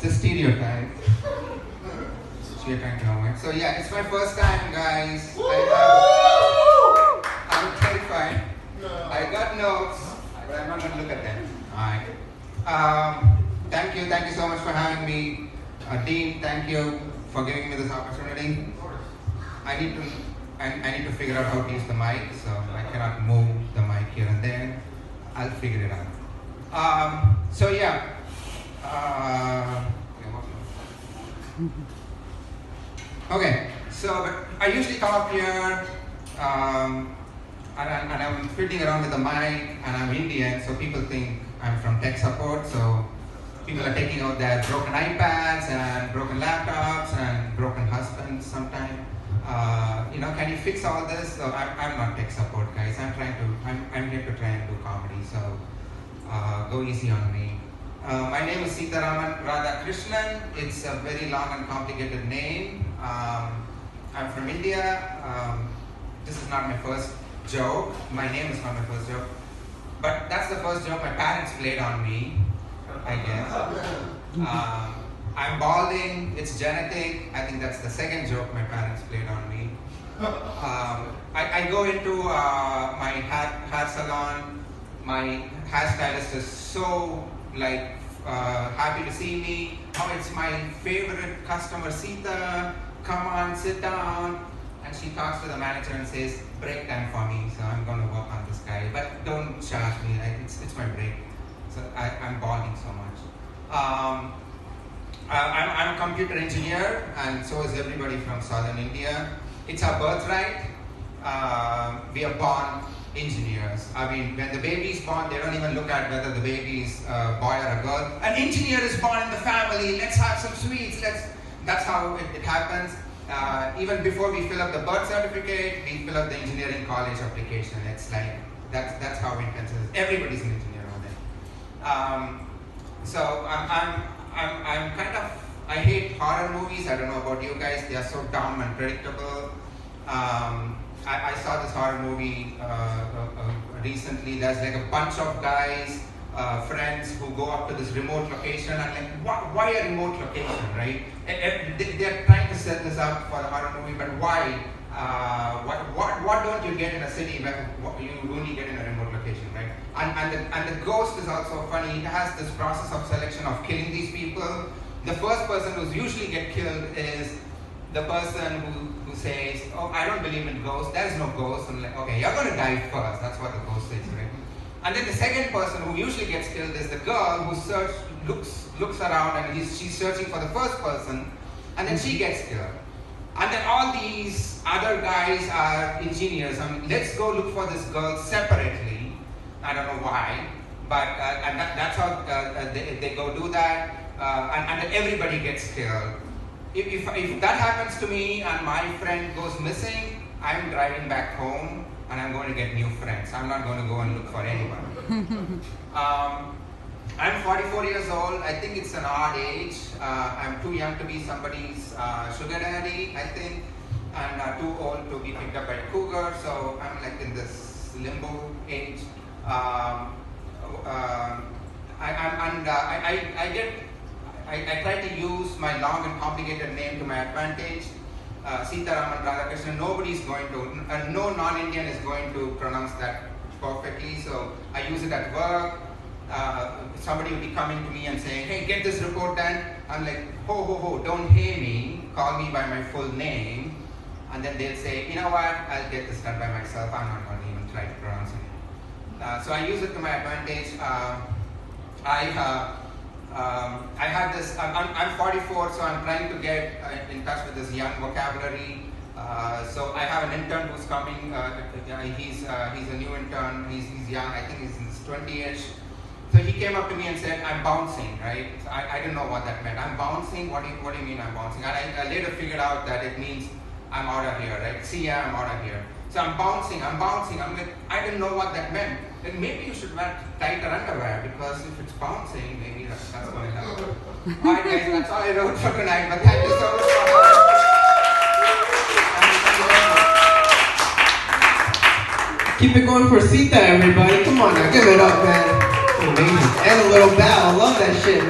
the stereotype. So you're trying to know it. So yeah, it's my first time, guys. I'm terrified. I got notes, but I'm not going to look at them. Alright. Thank you so much for having me. Dean, thank you for giving me this opportunity. I need to figure out how to use the mic, so I cannot move the mic here and there. I'll figure it out. So yeah. Okay, so I usually come up here and I'm fiddling around with the mic, and I'm Indian, so people think I'm from tech support. So people are taking out their broken iPads and broken laptops and broken husbands sometimes. Can you fix all this? So I'm not tech support, guys. I'm here to try and do comedy. So go easy on me. My name is Seetha Radhakrishnan. It's a very long and complicated name. I'm from India. This is not my first joke. My name is not my first joke. But that's the first joke my parents played on me, I guess. I'm balding, it's genetic. I think that's the second joke my parents played on me. I go into my hair salon. My hairstylist is so happy to see me. Oh, it's my favorite customer, Seetha. Come on, sit down. And she talks to the manager and says, break time for me. So I'm going to work on this guy. But don't charge me, it's my break. So I'm balding so much. I'm a computer engineer, and so is everybody from southern India. It's our birthright. We are born engineers. I mean, when the baby is born, they don't even look at whether the baby is a boy or a girl. An engineer is born in the family. Let's have some sweets. That's how it happens. Even before we fill up the birth certificate, we fill up the engineering college application. It's like that's how intense it is. Everybody's an engineer over there. So I'm kind of, I hate horror movies. I don't know about you guys. They are so dumb and predictable. I saw this horror movie recently. There's like a bunch of guys, friends who go up to this remote location. I'm like, why a remote location, right? They're trying to set this up for a horror movie, but why? What don't you get in a city where you only get in a remote location, right? And the ghost is also funny. It has this process of selection of killing these people. The first person who's usually get killed is the person who says, oh, I don't believe in ghosts. There's no ghost. I'm like, okay, you're going to die first. That's what the ghost says, right? And then the second person who usually gets killed is the girl who looks around and she's searching for the first person, and then she gets killed. And then all these other guys are engineers. I mean, let's go look for this girl separately. I don't know why, but and that's how they go do that, and everybody gets killed. If that happens to me and my friend goes missing, I'm driving back home and I'm going to get new friends. I'm not going to go and look for anyone. I'm 44 years old. I think it's an odd age. I'm too young to be somebody's sugar daddy, I think, and too old to be picked up by a cougar. So I'm like in this limbo age. I try to use my long and complicated name to my advantage. Seetha Radhakrishnan. Nobody's going to, no non-Indian is going to pronounce that perfectly. So I use it at work. Somebody will be coming to me and saying, hey, get this report done. I'm like, ho, don't hear me. Call me by my full name. And then they'll say, you know what, I'll get this done by myself. I'm not going to even try to pronounce it. So I use it to my advantage. I have this, I'm 44, so I'm trying to get in touch with this young vocabulary. So I have an intern who's coming. He's a new intern. He's young. I think he's in his 20-ish. So he came up to me and said, I'm bouncing, right? So I didn't know what that meant. I'm bouncing? What do you mean I'm bouncing? And I later figured out that it means I'm out of here, right? See ya, I'm out of here. So I'm bouncing. I'm like, I didn't know what that meant. Then maybe you should wear tighter underwear, because if it's bouncing, maybe that's going to help. Alright guys, that's all I wrote for tonight, but thank you so much for having me. Keep it going for Seetha, everybody. Come on now, give it up, man. Amazing. And a little bow. I love that shit.